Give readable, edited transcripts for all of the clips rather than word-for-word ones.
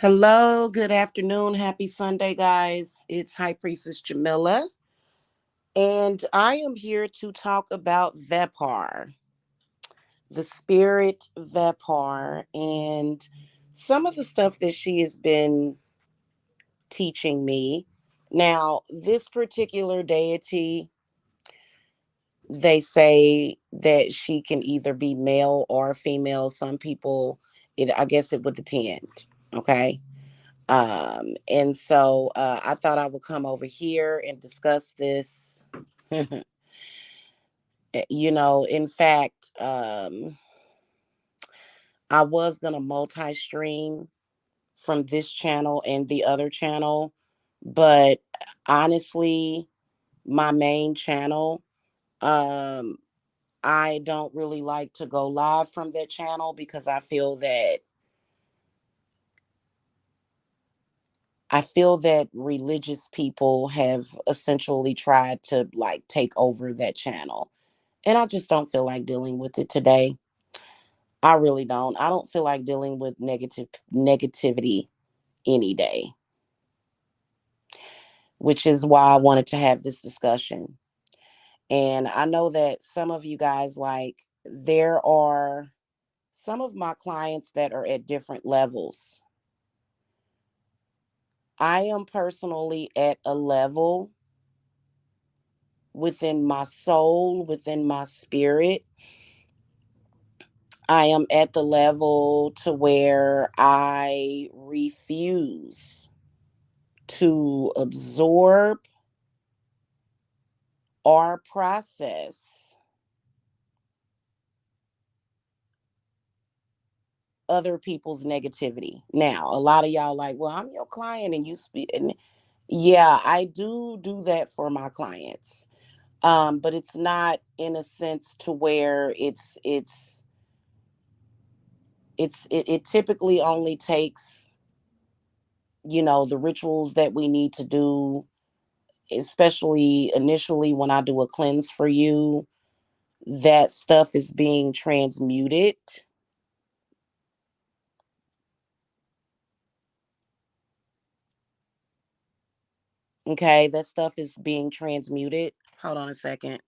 Hello, good afternoon, happy Sunday, guys. It's High Priestess Jamila, and I am here to talk about Vepar, the spirit Vepar, and some of the stuff that she has been teaching me. Now, this particular deity, they say that she can either be male or female. Some people, I guess it would depend. Okay. And so I thought I would come over here and discuss this. In fact, I was gonna multi-stream from this channel and the other channel, but honestly, my main channel, um, I don't really like to go live from that channel because I feel that religious people have essentially tried to like take over that channel. And I just don't feel like dealing with it today. I really don't. I don't feel like dealing with negativity any day, which is why I wanted to have this discussion. And I know that some of you guys there are some of my clients that are at different levels. I am personally at a level within my soul, within my spirit. I am at the level to where I refuse to absorb or process other people's negativity. Now, a lot of y'all like, well, I'm your client and you speak. And yeah, I do that for my clients. But it's not in a sense to where it typically only takes, the rituals that we need to do, especially initially when I do a cleanse for you, that stuff is being transmuted. Okay, that stuff is being transmuted. Hold on a second.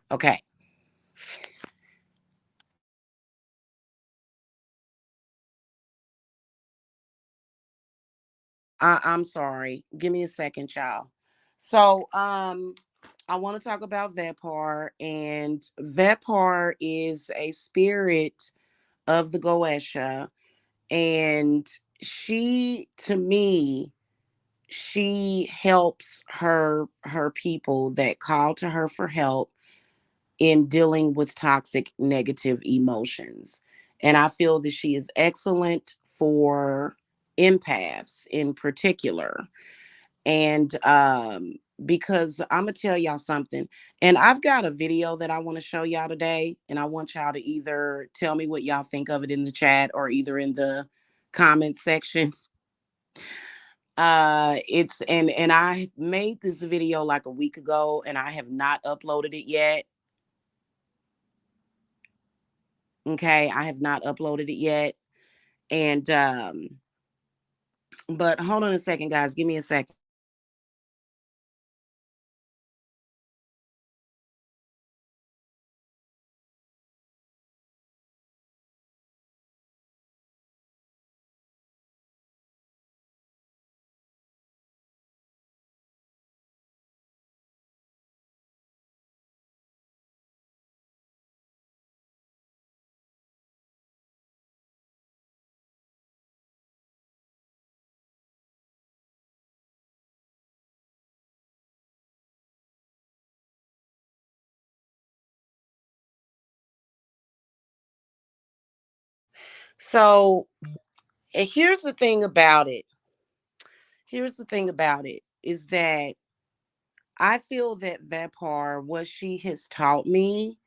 Okay. I'm sorry. Give me a second, y'all. So I want to talk about Vepar, and Vepar is a spirit of the Goesha, and she to me she helps her people that call to her for help in dealing with toxic negative emotions. And I feel that she is excellent for empaths in particular. And because I'm gonna tell y'all something, and I've got a video that I want to show y'all today, and I want y'all to either tell me what y'all think of it in the chat or either in the comment sections. It's and I made this video like a week ago and I have not uploaded it yet. Okay, I have not uploaded it yet. And but hold on a second, guys. Give me a second. So here's the thing about it. Here's the thing about it is that I feel that Vepar, what she has taught me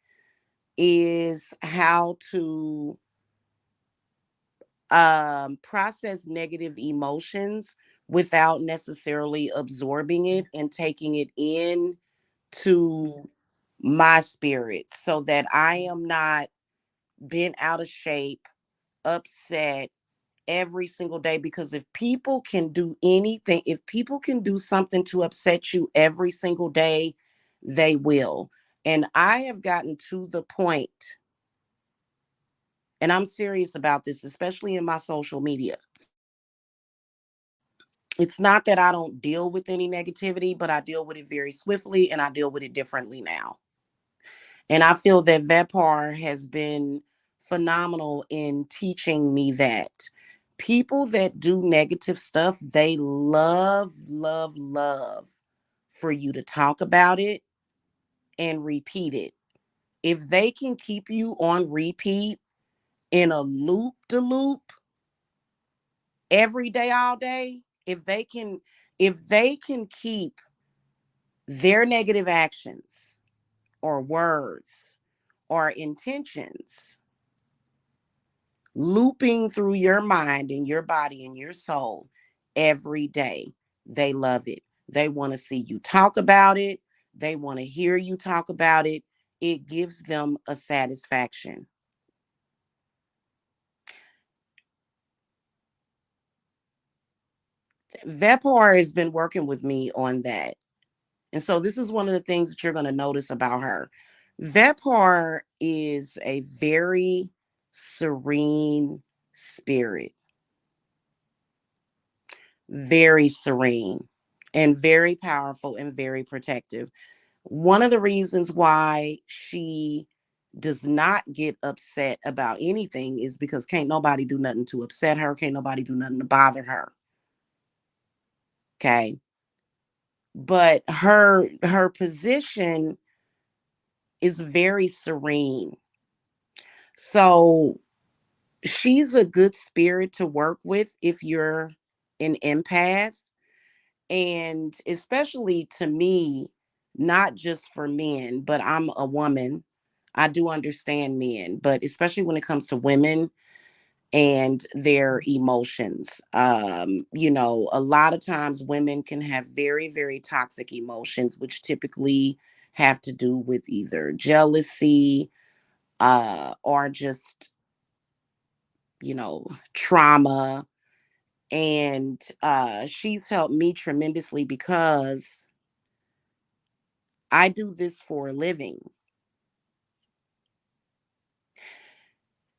is how to process negative emotions without necessarily absorbing it and taking it in to my spirit so that I am not bent out of shape, upset every single day. Because if people can do anything, if people can do something to upset you every single day, they will. And I have gotten to the point, and I'm serious about this, especially in my social media. It's not that I don't deal with any negativity, but I deal with it very swiftly and I deal with it differently now. And I feel that Vepar has been phenomenal in teaching me that people that do negative stuff, they love, love, love for you to talk about it and repeat it. If they can keep you on repeat in a loop de loop every day, all day, if they can keep their negative actions or words or intentions looping through your mind and your body and your soul every day, they love it. They want to see you talk about it. They want to hear you talk about it. It gives them a satisfaction. Vepar has been working with me on that. And so this is one of the things that you're going to notice about her. Vepar is a very serene spirit, very serene and very powerful and very protective. One of the reasons why she does not get upset about anything is because can't nobody do nothing to upset her, can't nobody do nothing to bother her. Okay. But her position is very serene. So she's a good spirit to work with if you're an empath. And especially to me, not just for men, but I'm a woman. I do understand men, but especially when it comes to women and their emotions. A lot of times women can have very, very toxic emotions, which typically have to do with either jealousy, or just, trauma. And she's helped me tremendously because I do this for a living.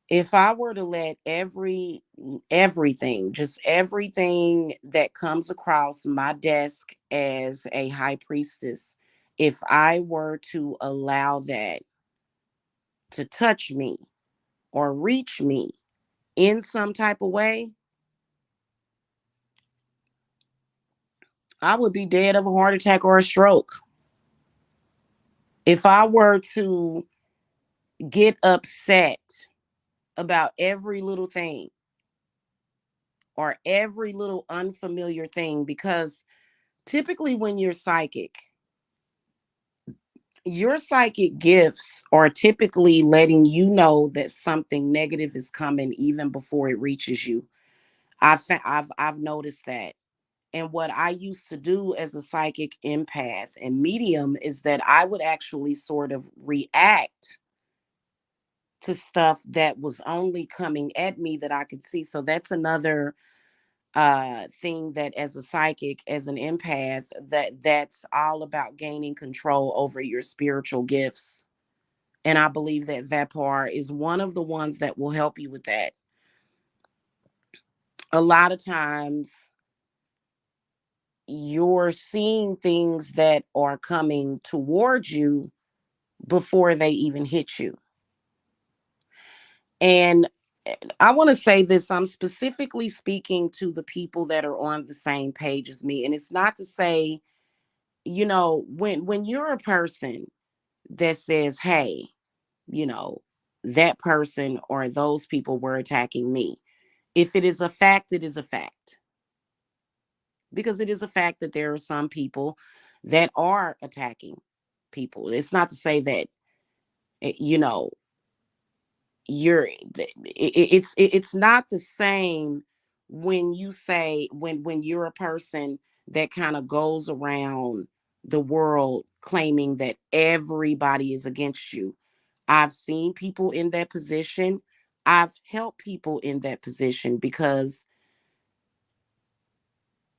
If I were to let everything, just everything that comes across my desk as a high priestess, if I were to allow that to touch me or reach me in some type of way, I would be dead of a heart attack or a stroke. If I were to get upset about every little thing or every little unfamiliar thing, because typically when you're psychic, your psychic gifts are typically letting you know that something negative is coming even before it reaches you. I've noticed that. And what I used to do as a psychic empath and medium is that I would actually sort of react to stuff that was only coming at me that I could see. So that's another thing, that as a psychic, as an empath, that's all about gaining control over your spiritual gifts. And I believe that Vapor is one of the ones that will help you with that. A lot of times you're seeing things that are coming towards you before they even hit you. And I want to say this, I'm specifically speaking to the people that are on the same page as me. And it's not to say, when you're a person that says, hey, you know, that person or those people were attacking me. If it is a fact, it is a fact. Because it is a fact that there are some people that are attacking people. It's not to say that, you know, it's not the same when you say when you're a person that kind of goes around the world claiming that everybody is against you. I've seen people in that position. I've helped people in that position because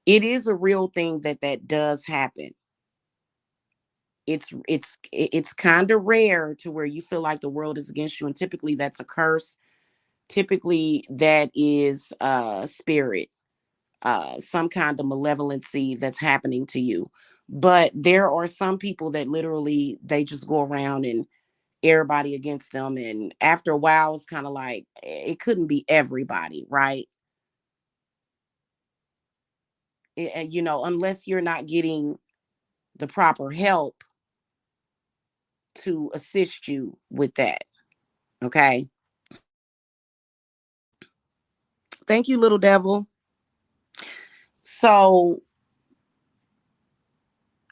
it is a real thing that does happen. It's kind of rare to where you feel like the world is against you, and typically that's a curse. Typically that is spirit, some kind of malevolency that's happening to you. But there are some people that literally they just go around and everybody against them, and after a while it's kind of like it couldn't be everybody, right? Unless you're not getting the proper help to assist you with that. Okay. Thank you, little devil. So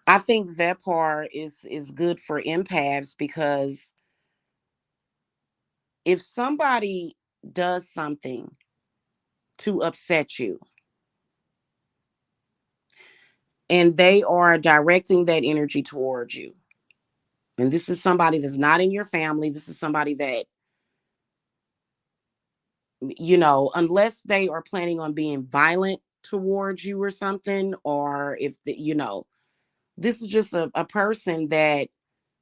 I think Vepar is good for empaths because if somebody does something to upset you and they are directing that energy towards you, and this is somebody that's not in your family, this is somebody that, unless they are planning on being violent towards you or something, or if this is just a person that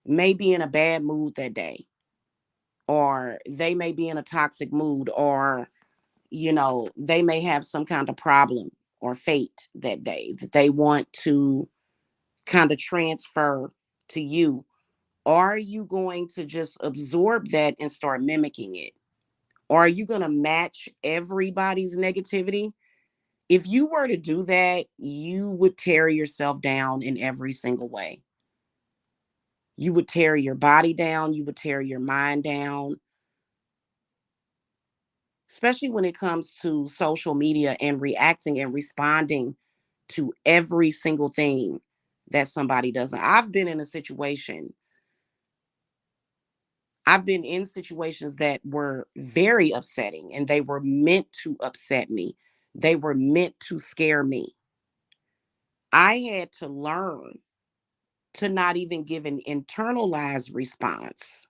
may be in a bad mood that day, or they may be in a toxic mood, or they may have some kind of problem or fate that day that they want to kind of transfer to you. Are you going to just absorb that and start mimicking it? Or are you going to match everybody's negativity? If you were to do that, you would tear yourself down in every single way. You would tear your body down, you would tear your mind down, especially when it comes to social media and reacting and responding to every single thing that somebody does. I've been in a situation, I've been in situations that were very upsetting and they were meant to upset me. They were meant to scare me. I had to learn to not even give an internalized response.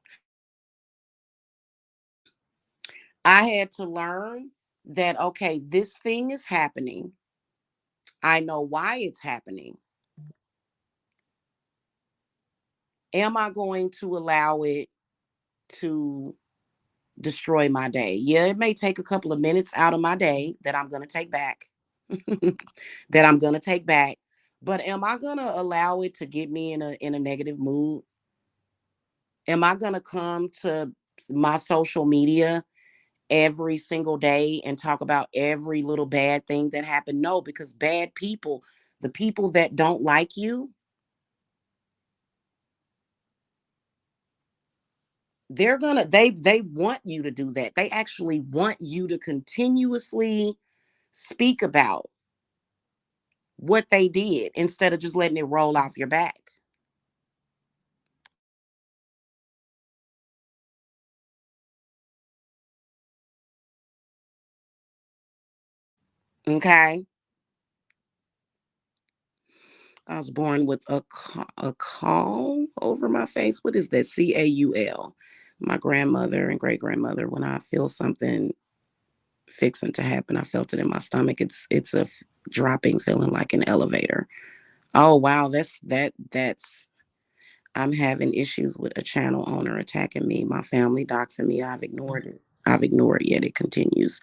I had to learn that, okay, this thing is happening. I know why it's happening. Am I going to allow it to destroy my day? Yeah, it may take a couple of minutes out of my day that I'm going to take back, that I'm going to take back. But am I going to allow it to get me in a negative mood? Am I going to come to my social media every single day and talk about every little bad thing that happened? No, because bad people, the people that don't like you, they want you to do that. They actually want you to continuously speak about what they did instead of just letting it roll off your back. Okay. I was born with a caul over my face. What is that? Caul. My grandmother and great grandmother, when I feel something fixing to happen, I felt it in my stomach. It's a dropping feeling like an elevator. Oh wow, that's I'm having issues with a channel owner attacking me, my family doxing me. I've ignored it. I've ignored it, yet it continues.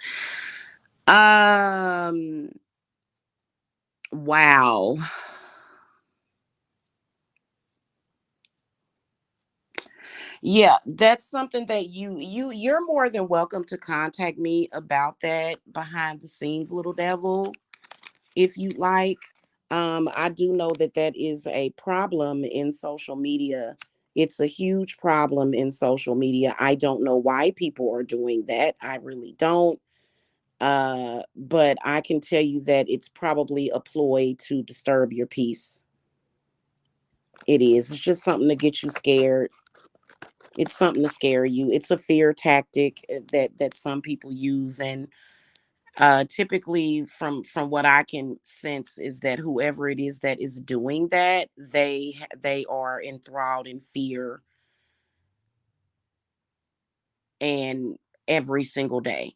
Um wow. Yeah, that's something that you're more than welcome to contact me about that behind the scenes, little devil, if you like. I do know that that is a problem in social media It's a huge problem in social media. I don't know why people are doing that. I really don't. But I can tell you that it's probably a ploy to disturb your peace. It is. It's just something to get you scared. It's something to scare you. It's a fear tactic that some people use, and typically from what I can sense is that whoever it is that is doing that, they are enthralled in fear and every single day.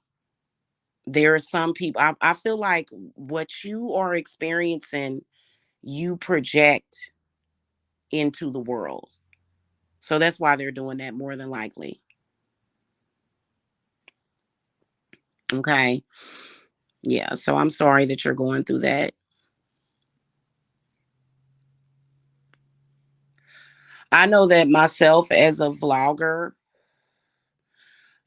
There are some people, I feel like what you are experiencing, you project into the world. So that's why they're doing that more than likely. Okay. Yeah. So I'm sorry that you're going through that. I know that myself as a vlogger,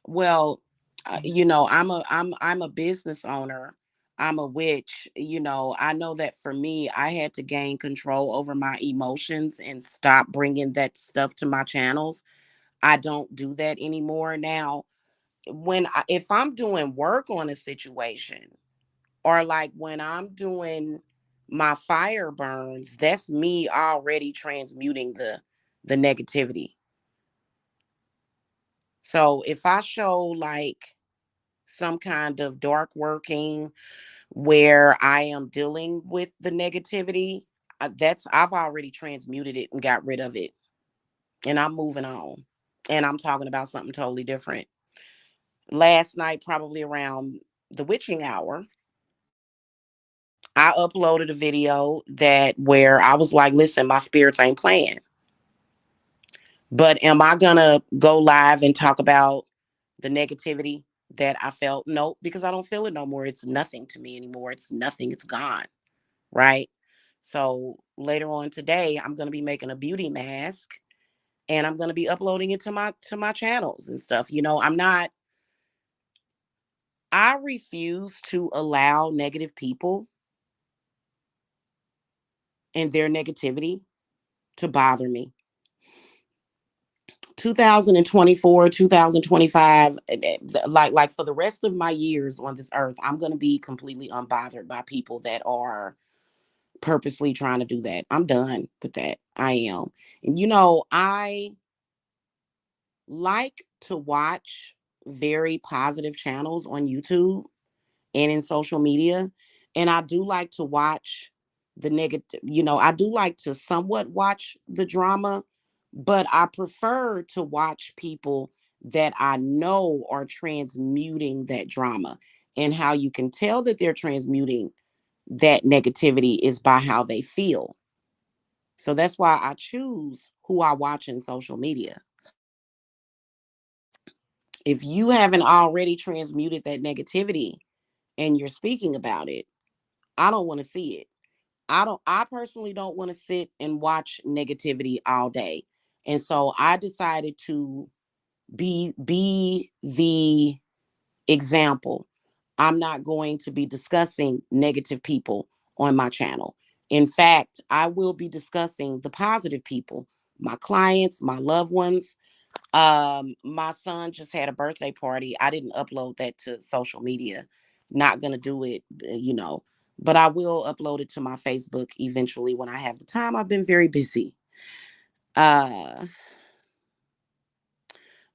well, I'm a business owner. I'm a witch. I know that for me, I had to gain control over my emotions and stop bringing that stuff to my channels. I don't do that anymore now. If I'm doing work on a situation, or like when I'm doing my fire burns, that's me already transmuting the negativity. So if I show like some kind of dark working where I am dealing with the negativity, that's I've already transmuted it and got rid of it, and I'm moving on. And I'm talking about something totally different. Last night, probably around the witching hour, I uploaded a video that where I was like, listen, my spirits ain't playing. But am I gonna go live and talk about the negativity that I felt? Nope, because I don't feel it no more. It's nothing to me anymore. It's nothing, it's gone. Right. So later on today, I'm gonna be making a beauty mask, and I'm gonna be uploading it to my channels and stuff. I refuse to allow negative people and their negativity to bother me. 2024, 2025, like for the rest of my years on this earth, I'm going to be completely unbothered by people that are purposely trying to do that. I'm done with that. I am. And I like to watch very positive channels on YouTube and in social media. And I do like to watch the negative, I do like to somewhat watch the drama, but I prefer to watch people that I know are transmuting that drama. And how you can tell that they're transmuting that negativity is by how they feel. So that's why I choose who I watch in social media. If you haven't already transmuted that negativity and you're speaking about it, I don't want to see it. I personally don't want to sit and watch negativity all day. And so I decided to be the example. I'm not going to be discussing negative people on my channel. In fact, I will be discussing the positive people, my clients, my loved ones. My son just had a birthday party. I didn't upload that to social media. Not gonna do it, but I will upload it to my Facebook eventually when I have the time. I've been very busy. Uh,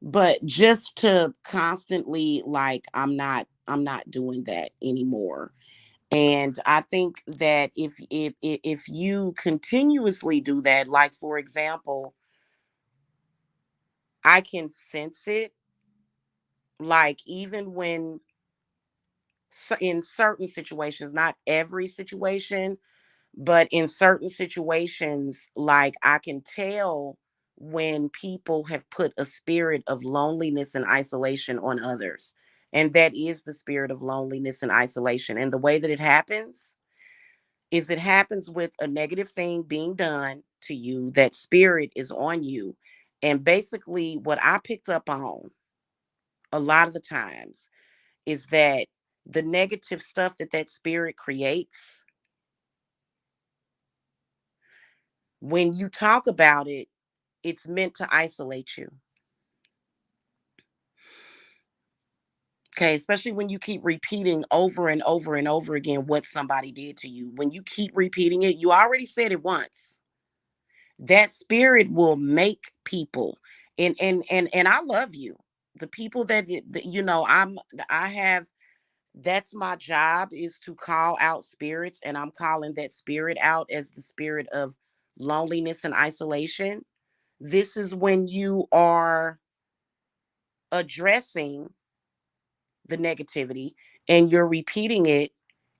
but just to constantly, like, I'm not doing that anymore. And I think that if you continuously do that, like for example, I can sense it, like even when in certain situations, not every situation, but in certain situations, like I can tell when people have put a spirit of loneliness and isolation on others. And that is the spirit of loneliness and isolation. And the way that it happens is it happens with a negative thing being done to you, that spirit is on you. And basically, what I picked up on a lot of the times is that the negative stuff that spirit creates, when you talk about it, It's meant to isolate you. Okay, especially when you keep repeating over and over and over again what somebody did to you. When you keep repeating it, you already said it once. That spirit will make people, and I love you. The people that I have, that's my job, is to call out spirits, and I'm calling that spirit out as the spirit of loneliness and isolation. This is when you are addressing the negativity and you're repeating it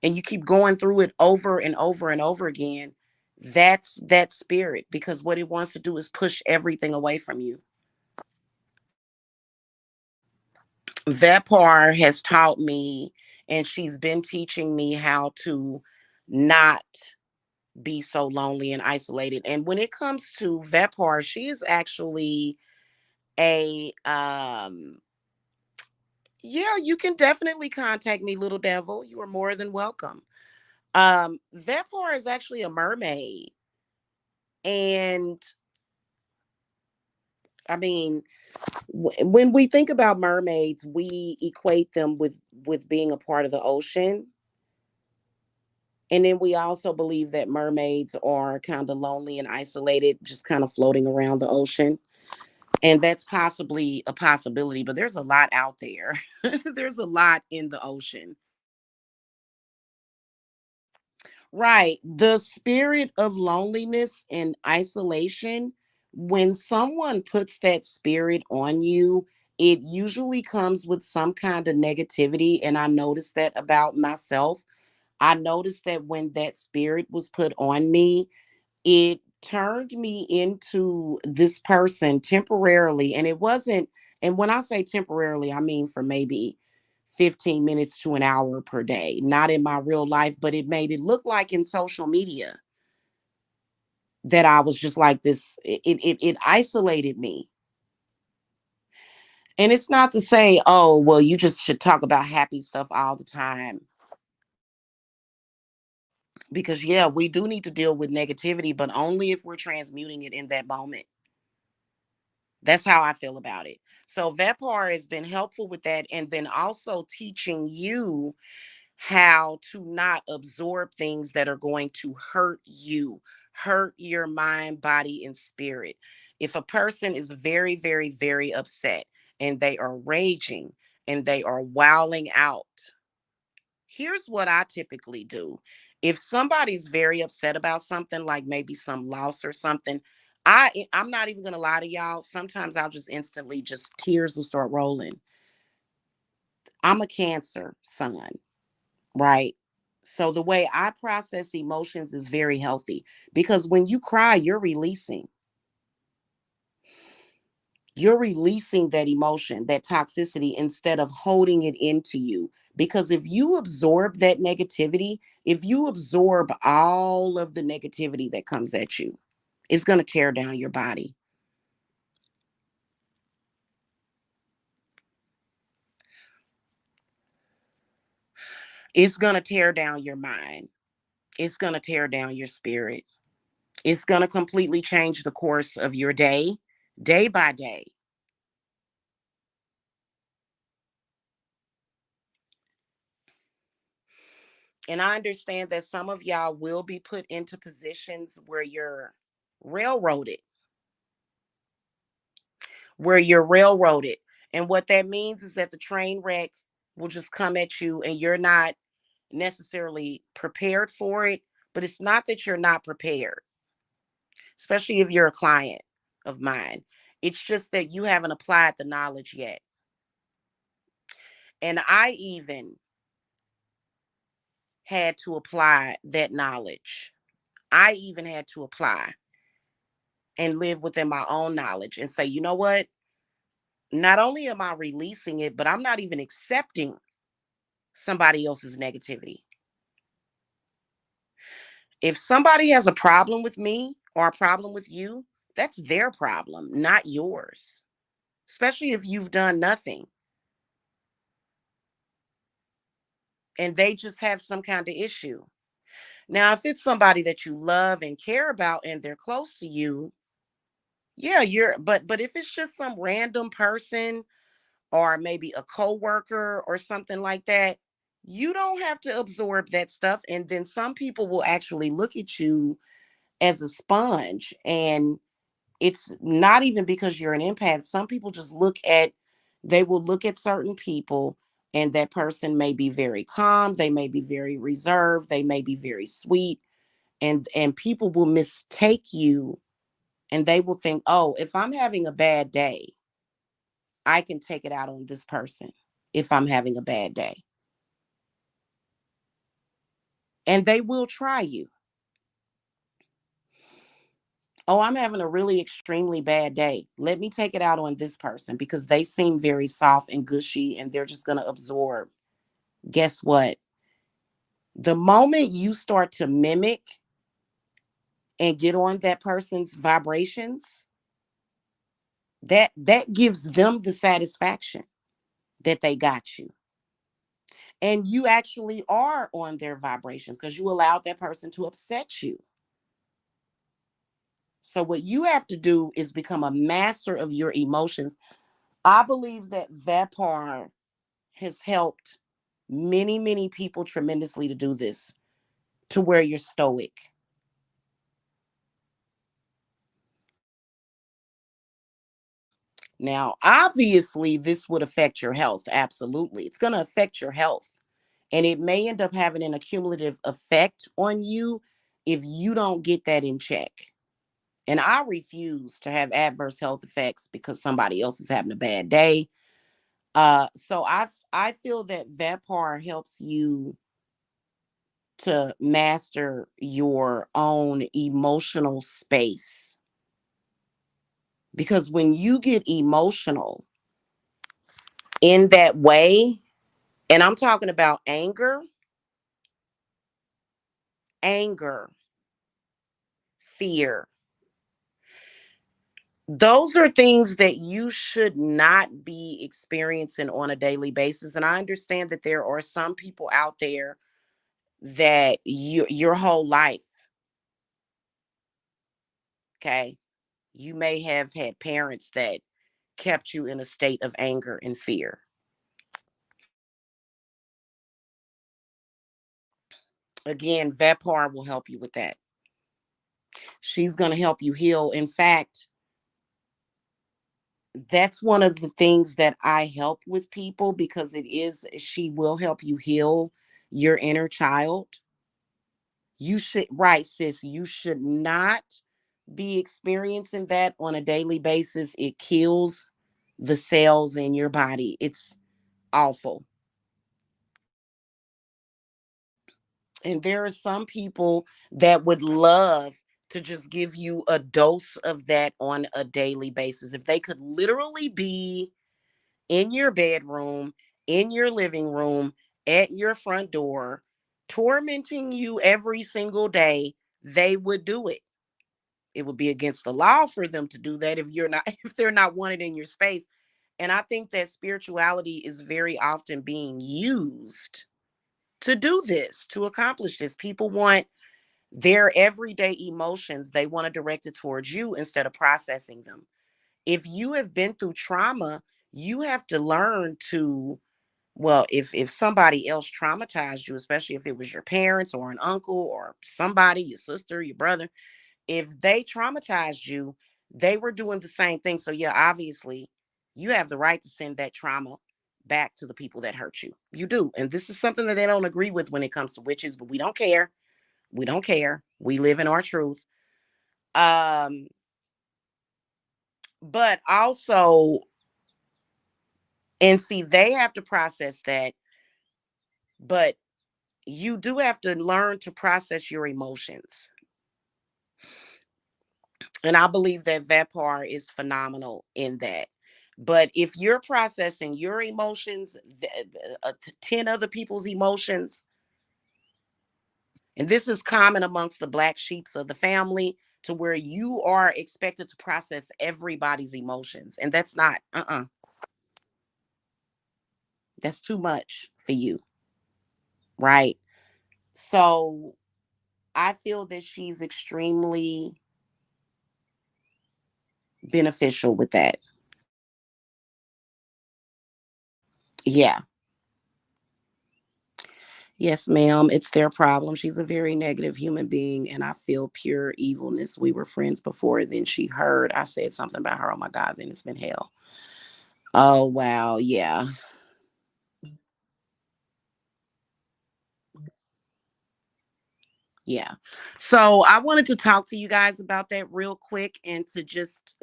and you keep going through it over and over and over again. That's that spirit, because what it wants to do is push everything away from you. Vepar has taught me, and she's been teaching me how to not be so lonely and isolated. And when it comes to Vepar, she is actually a yeah, you can definitely contact me, little devil. You are more than welcome. Vepar is actually a mermaid. And I mean, when we think about mermaids, we equate them with being a part of the ocean. And then we also believe that mermaids are kind of lonely and isolated, just kind of floating around the ocean. And that's possibly a possibility, but there's a lot out there. There's a lot in the ocean. Right. The spirit of loneliness and isolation, when someone puts that spirit on you, it usually comes with some kind of negativity. And I noticed that about myself. I noticed that when that spirit was put on me, it turned me into this person temporarily. And it wasn't, and when I say temporarily, I mean for maybe 15 minutes to an hour per day, not in my real life, but it made it look like in social media that I was just like this. It isolated me. And it's not to say, oh, well, you just should talk about happy stuff all the time. Because, yeah, we do need to deal with negativity, but only if we're transmuting it in that moment. That's how I feel about it. So Vepar has been helpful with that. And then also teaching you how to not absorb things that are going to hurt you, hurt your mind, body, and spirit. If a person is very, very, very upset and they are raging and they are wowing out, here's what I typically do. If somebody's very upset about something, like maybe some loss or something, I'm not even gonna lie to y'all. Sometimes I'll just instantly, just tears will start rolling. I'm a Cancer sun, right? So the way I process emotions is very healthy, because when you cry, you're releasing that emotion, that toxicity, instead of holding it into you. Because if you absorb that negativity, if you absorb all of the negativity that comes at you, it's going to tear down your body. It's going to tear down your mind. It's going to tear down your spirit. It's going to completely change the course of your day, day by day. And I understand that some of y'all will be put into positions where you're railroaded, where you're railroaded. And what that means is that the train wreck will just come at you and you're not necessarily prepared for it. But it's not that you're not prepared, especially if you're a client of mine. It's just that you haven't applied the knowledge yet. And I even had to apply that knowledge. I even had to apply and live within my own knowledge and say, you know what? Not only am I releasing it, but I'm not even accepting somebody else's negativity. If somebody has a problem with me or a problem with you, that's their problem, not yours. Especially if you've done nothing and they just have some kind of issue. Now, if it's somebody that you love and care about and they're close to you, Yeah, but if it's just some random person or maybe a coworker or something like that, you don't have to absorb that stuff. And then some people will actually look at you as a sponge. And it's not even because you're an empath. Some people just they will look at certain people, and that person may be very calm, they may be very reserved, they may be very sweet, and people will mistake you, and they will think, oh, if I'm having a bad day, I can take it out on this person if I'm having a bad day. And they will try you. Oh, I'm having a really extremely bad day. Let me take it out on this person because they seem very soft and gushy and they're just going to absorb. Guess what? The moment you start to mimic and get on that person's vibrations, that gives them the satisfaction that they got you. And you actually are on their vibrations because you allowed that person to upset you. So what you have to do is become a master of your emotions. I believe that Vepar has helped many, many people tremendously to do this, to where you're stoic. Now, obviously, this would affect your health. Absolutely. It's going to affect your health. And it may end up having an accumulative effect on you if you don't get that in check. And I refuse to have adverse health effects because somebody else is having a bad day. So I feel that Vepar helps you to master your own emotional space. Because when you get emotional in that way, and I'm talking about anger, fear, those are things that you should not be experiencing on a daily basis. And I understand that there are some people out there that your whole life, okay, you may have had parents that kept you in a state of anger and fear. Again, Vepar will help you with that. She's going to help you heal. In fact, that's one of the things that I help with people because she will help you heal your inner child. You should, right, sis, you should not be experiencing that on a daily basis. It kills the cells in your body. It's awful. And there are some people that would love to just give you a dose of that on a daily basis. If they could literally be in your bedroom, in your living room, at your front door, tormenting you every single day, they would do it. It would be against the law for them to do that if you're not if they're not wanted in your space. And I think that spirituality is very often being used to do this, to accomplish this. People want their everyday emotions, they want to direct it towards you instead of processing them. If you have been through trauma, you have to learn to, well, if somebody else traumatized you, especially if it was your parents or an uncle or somebody, your sister, your brother, if they traumatized you, they were doing the same thing. So yeah, obviously, you have the right to send that trauma back to the people that hurt you. You do. And this is something that they don't agree with when it comes to witches, but we don't care. We don't care. We live in our truth. Um, but also, and see, they have to process that, but you do have to learn to process your emotions. And I believe that Vepar is phenomenal in that. But if you're processing your emotions, 10 other people's emotions, and this is common amongst the black sheeps of the family, to where you are expected to process everybody's emotions. And that's not, that's too much for you, right? So I feel that she's extremely beneficial with that. Yeah. Yes, ma'am. It's their problem. She's a very negative human being, and I feel pure evilness. We were friends before. Then she heard I said something about her. Oh my God, then it's been hell. Oh, wow. Yeah. Yeah. So I wanted to talk to you guys about that real quick and to just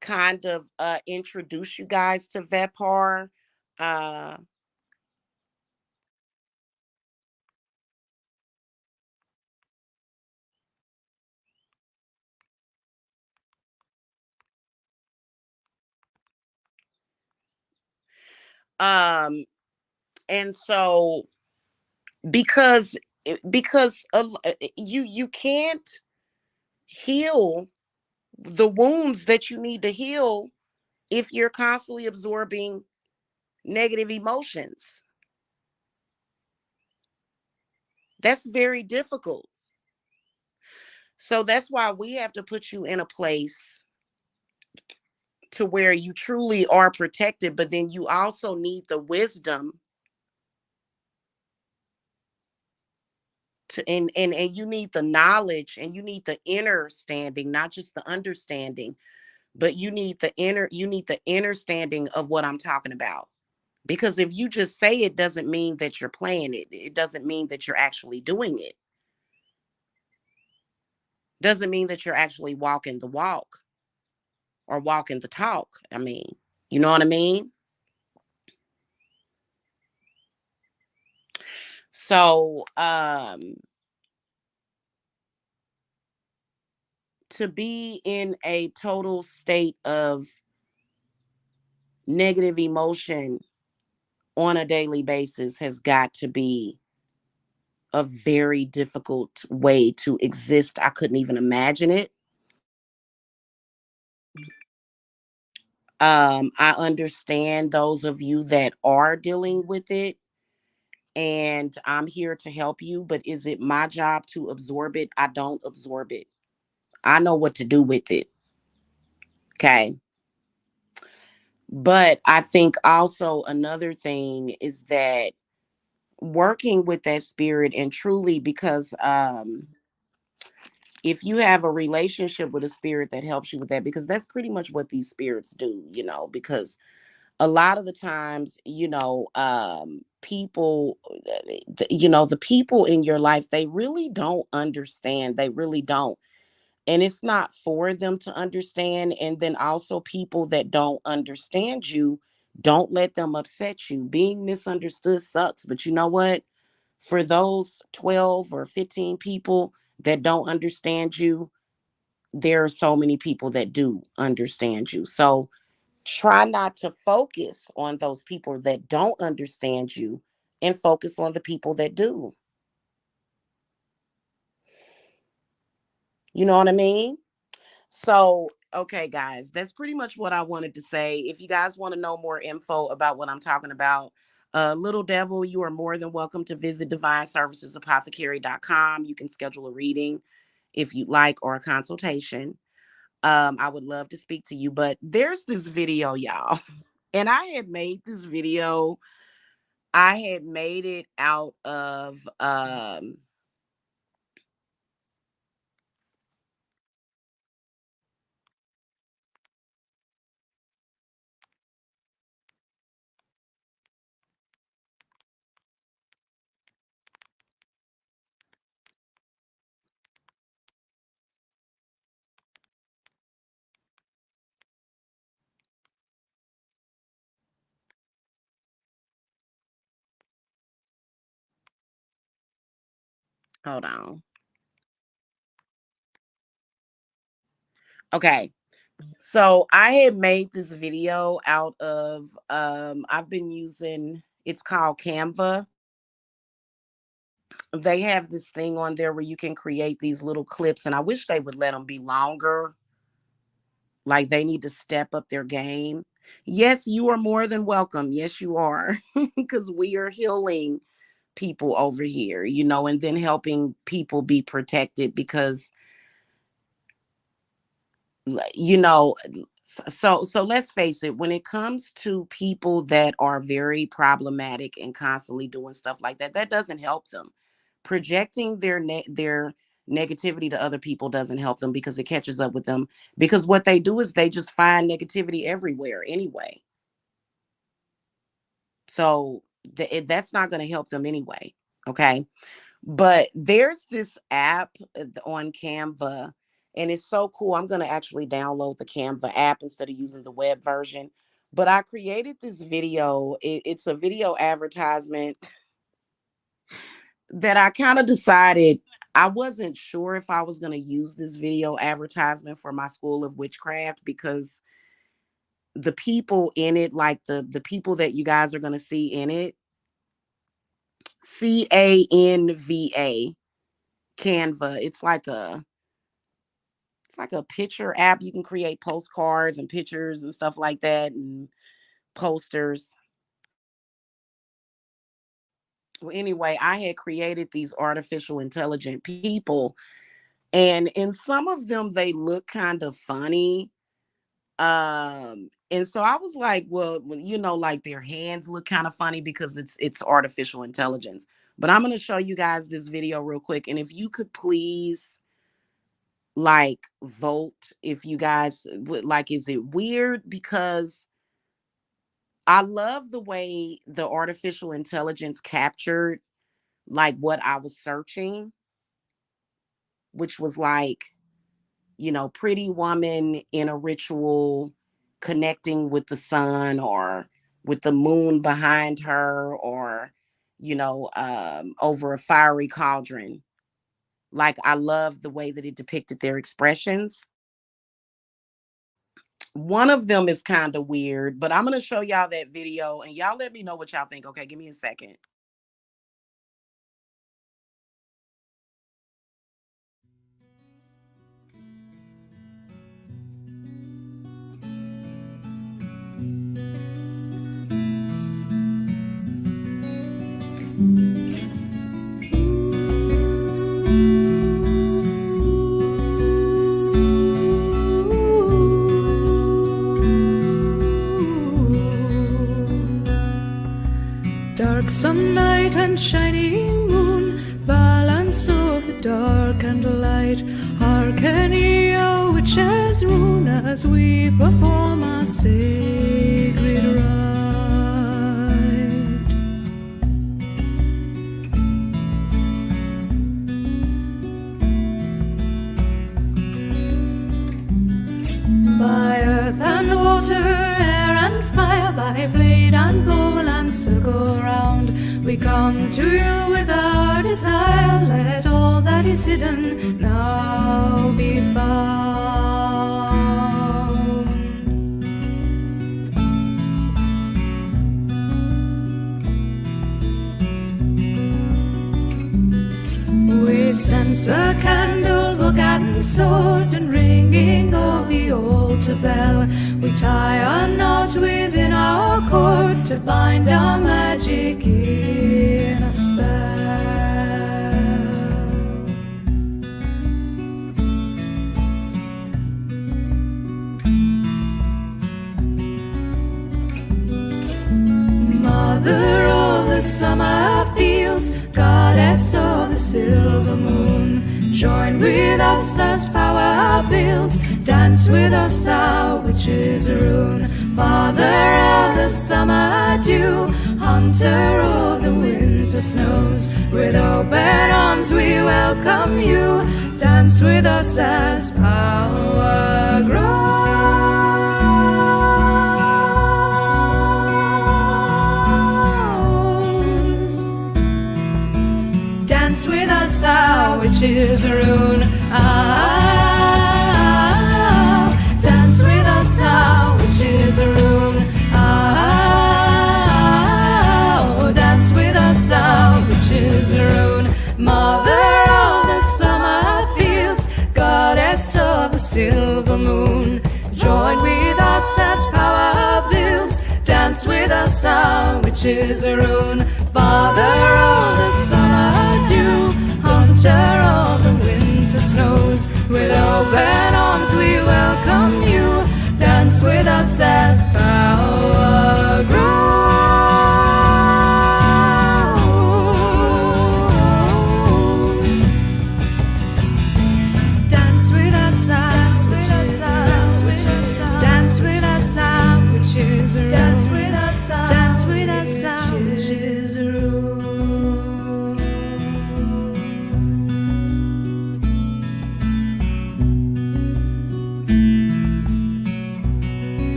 kind of introduce you guys to Vepar. Uh, um, and so because you can't heal the wounds that you need to heal if you're constantly absorbing negative emotions. That's very difficult. So that's why we have to put you in a place to where you truly are protected, but then you also need the wisdom to and you need the knowledge and you need the inner standing, not just the understanding, but you need the inner standing of what I'm talking about. Because if you just say it doesn't mean that you're playing it. It doesn't mean that you're actually doing it. Doesn't mean that you're actually walking the walk or walking the talk. I mean, you know what I mean? So, to be in a total state of negative emotion on a daily basis has got to be a very difficult way to exist. I couldn't even imagine it. I understand those of you that are dealing with it, and I'm here to help you. But is it my job to absorb it? I don't absorb it. I know what to do with it. Okay. But I think also another thing is that working with that spirit and truly because if you have a relationship with a spirit that helps you with that, because that's pretty much what these spirits do, because a lot of the times, people, the people in your life, they really don't understand. They really don't. And it's not for them to understand. And then also, people that don't understand you, don't let them upset you. Being misunderstood sucks. But you know what? For those 12 or 15 people that don't understand you, there are so many people that do understand you. So try not to focus on those people that don't understand you and focus on the people that do. You know what I mean? So, okay, guys, that's pretty much what I wanted to say. If you guys want to know more info about what I'm talking about, Little Devil, you are more than welcome to visit divineservicesapothecary.com. You can schedule a reading if you'd like or a consultation. I would love to speak to you, but there's this video, y'all. And I had made this video. I had made it out of hold on. Okay. So I had made this video out of I've been using, it's called Canva. They have this thing on there where you can create these little clips, and I wish they would let them be longer. Like they need to step up their game. Yes, you are more than welcome. Yes, you are. Because we are healing people over here, and then helping people be protected because you know, so let's face it, when it comes to people that are very problematic and constantly doing stuff like that, that doesn't help them. Projecting their negativity to other people doesn't help them, because it catches up with them, because what they do is they just find negativity everywhere anyway. So that's not going to help them anyway. Okay. But there's this app on Canva, and it's so cool. I'm going to actually download the Canva app instead of using the web version. But I created this video. It's a video advertisement that I kind of decided I wasn't sure if I was going to use this video advertisement for my school of witchcraft, because the people in it, like the people that you guys are going to see in it, Canva, Canva. It's like a picture app. You can create postcards and pictures and stuff like that, and posters. Well, anyway, I had created these artificial intelligent people, and in some of them they look kind of funny. And so I was like, well, like their hands look kind of funny because it's artificial intelligence. But I'm going to show you guys this video real quick, and if you could please like vote, if you guys would like, is it weird? Because I love the way the artificial intelligence captured like what I was searching, which was like, pretty woman in a ritual connecting with the sun, or with the moon behind her, or over a fiery cauldron. Like, I love the way that it depicted their expressions. One of them is kind of weird, but I'm going to show y'all that video and y'all let me know what y'all think. Okay, give me a second. Dark sunlight and shining moon, balance of the dark and light. Hearken ye, O witches, rune, as we perform our sacred rite. By earth and water, air and fire, by blade and bowl and circle round, we come to you with our desire. Let all that is hidden now be found. With censer, candle, book and sword, and ringing of the altar bell, we tie a knot within our cord to bind our magic in a spell. Mother of the summer fields, goddess of the silver moon, join with us as power builds, dance with us our witches' rune. Father of the summer dew, hunter of the winter snows, with open arms we welcome you. Dance with us as power grows. Dance with us our witches' rune. Dance with us our witches' rune. Dance with us our witches' rune. Mother of the summer fields, goddess of the silver moon, join with us as power builds. Dance with us our witches' rune. Father of the summer dew, hunter of the winter snows, With open arms we welcome you. Dance with us as power grows. Dance with us, dance with us, dance with us, dance with us, which is a dance with us, dance with us, which is a rule.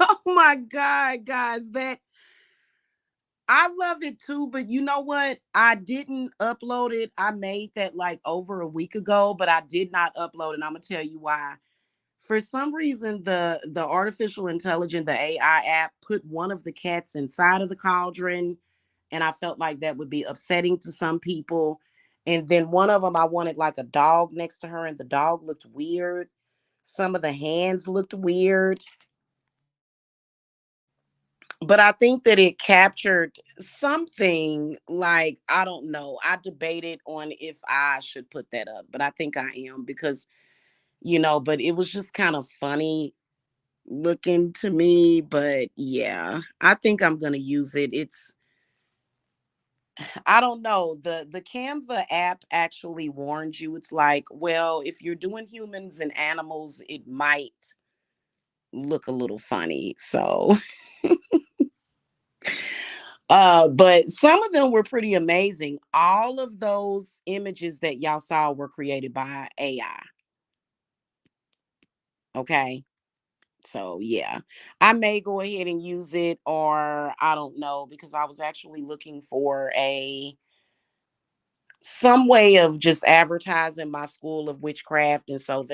Oh my God, guys, that I love it too, but you know what? I didn't upload it. I made that like over a week ago, but I did not upload it. I'm gonna tell you why. For some reason, the artificial intelligence, the AI app, put one of the cats inside of the cauldron, and I felt like that would be upsetting to some people. And then one of them, I wanted like a dog next to her, and the dog looked weird. Some of the hands looked weird, but I think that it captured something like, I don't know. I debated on if I should put that up, but I think I am because, but it was just kind of funny looking to me. But yeah, I think I'm going to use it. It's I don't know. The Canva app actually warns you. It's like, well, if you're doing humans and animals, it might look a little funny. So but some of them were pretty amazing. All of those images that y'all saw were created by AI. Okay. So yeah, I may go ahead and use it, or I don't know, because I was actually looking for a some way of just advertising my school of witchcraft, and so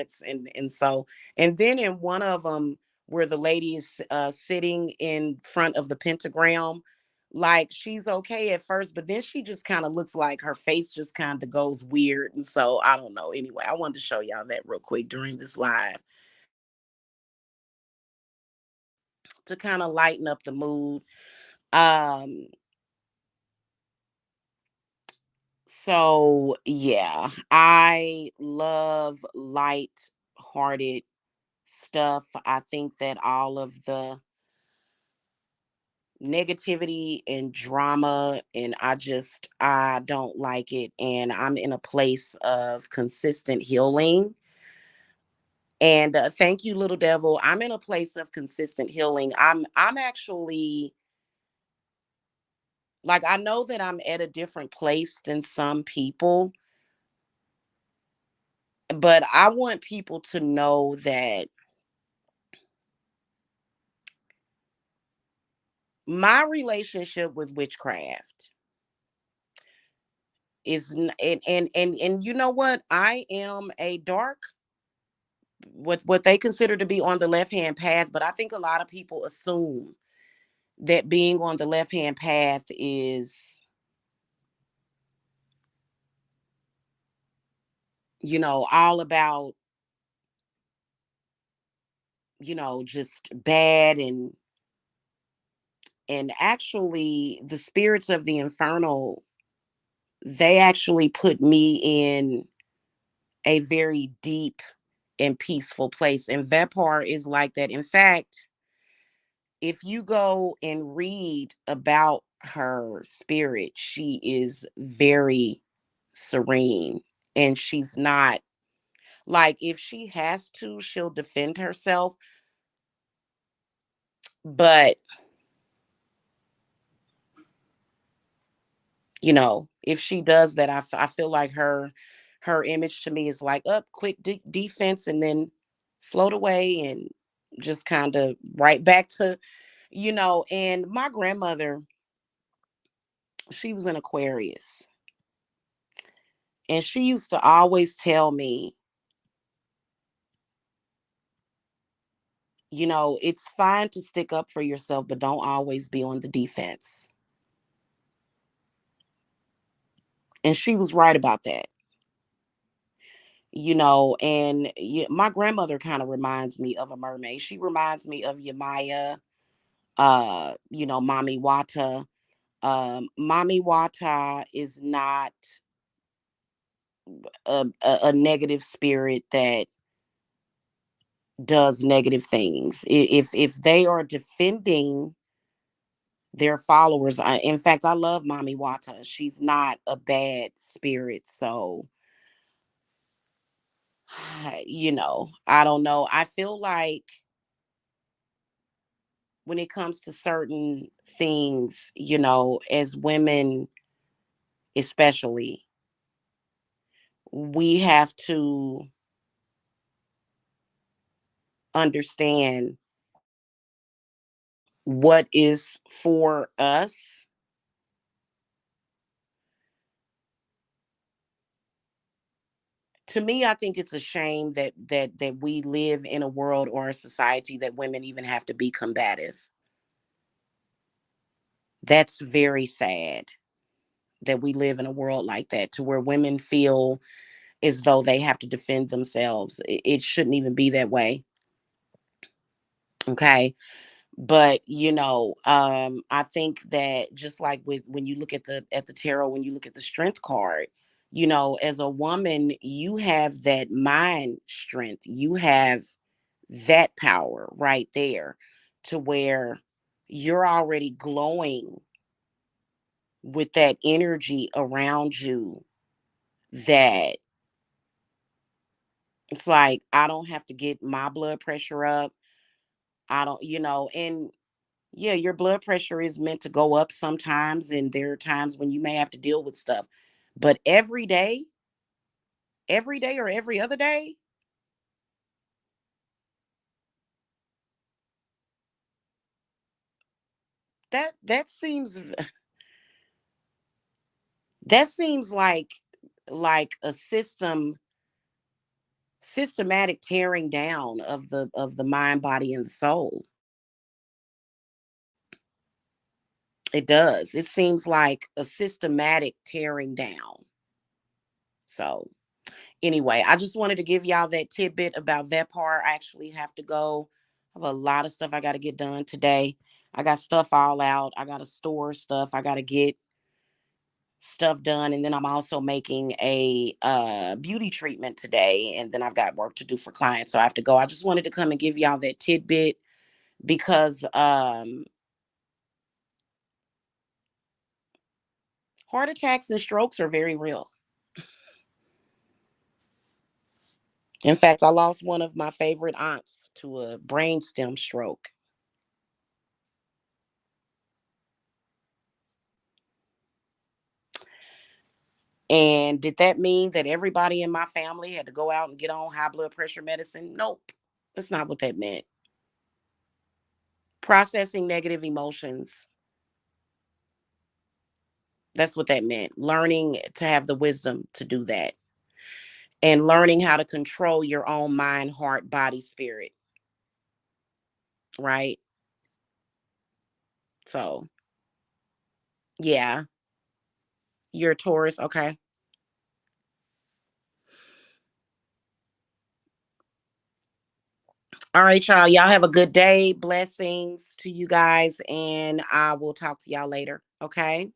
and then in one of them where the lady is sitting in front of the pentagram, like she's okay at first, but then she just kind of looks like her face just kind of goes weird, and so I don't know. Anyway, I wanted to show y'all that real quick during this live to kind of lighten up the mood. um so yeah, I love light hearted stuff. I think that all of the negativity and drama, and I don't like it, and I'm in a place of consistent healing. And thank you, little devil. I'm in a place of consistent healing. I'm actually, like, I know that I'm at a different place than some people, but I want people to know that my relationship with witchcraft and you know what, I am a dark, what they consider to be on the left hand path, but I think a lot of people assume that being on the left hand path is, all about, just bad, and actually the spirits of the infernal, they actually put me in a very deep and peaceful place, and Vepar is like that. In fact, if you go and read about her spirit, she is very serene, and she's not, like, if she has to, she'll defend herself, but if she does that, I feel like her image to me is like, up quick defense, and then float away, and just kind of right back to, and my grandmother, she was an Aquarius, and she used to always tell me, it's fine to stick up for yourself, but don't always be on the defense. And she was right about that. And my grandmother kind of reminds me of a mermaid. She reminds me of Yamaya, Mami Wata. Mami Wata is not a negative spirit that does negative things. If they are defending their followers, in fact, I love Mami Wata. She's not a bad spirit. So, I don't know. I feel like when it comes to certain things, as women, especially, we have to understand what is for us. To me, I think it's a shame that we live in a world or a society that women even have to be combative. That's very sad that we live in a world like that, to where women feel as though they have to defend themselves. It shouldn't even be that way. Okay. But I think that just like with when you look at the tarot, when you look at the strength card, as a woman, you have that mind strength. You have that power right there, to where you're already glowing with that energy around you, that it's like, I don't have to get my blood pressure up. I don't, and yeah, your blood pressure is meant to go up sometimes, and there are times when you may have to deal with stuff. But every day or every other day, that seems that seems like a systematic tearing down of the mind, body, and the soul. It does. It seems like a systematic tearing down. So anyway, I just wanted to give y'all that tidbit about Vepar. I actually have to go. I have a lot of stuff I got to get done today. I got stuff all out. I got to store stuff. I got to get stuff done, and then I'm also making a beauty treatment today, and then I've got work to do for clients, so I have to go. I just wanted to come and give y'all that tidbit because heart attacks and strokes are very real. In fact, I lost one of my favorite aunts to a brainstem stroke. And did that mean that everybody in my family had to go out and get on high blood pressure medicine? Nope. That's not what that meant. Processing negative emotions. That's what that meant. Learning to have the wisdom to do that. And learning how to control your own mind, heart, body, spirit. Right? So, yeah. You're a Taurus. Okay. All right, y'all. Y'all have a good day. Blessings to you guys. And I will talk to y'all later. Okay.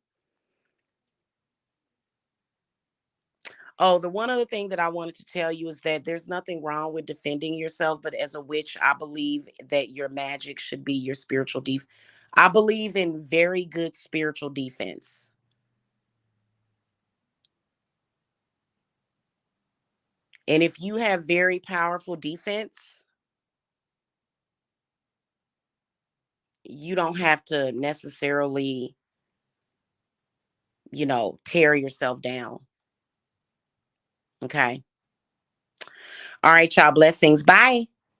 Oh, the one other thing that I wanted to tell you is that there's nothing wrong with defending yourself, but as a witch, I believe that your magic should be your spiritual I believe in very good spiritual defense. And if you have very powerful defense, you don't have to necessarily, tear yourself down. Okay. All right, y'all. Blessings. Bye.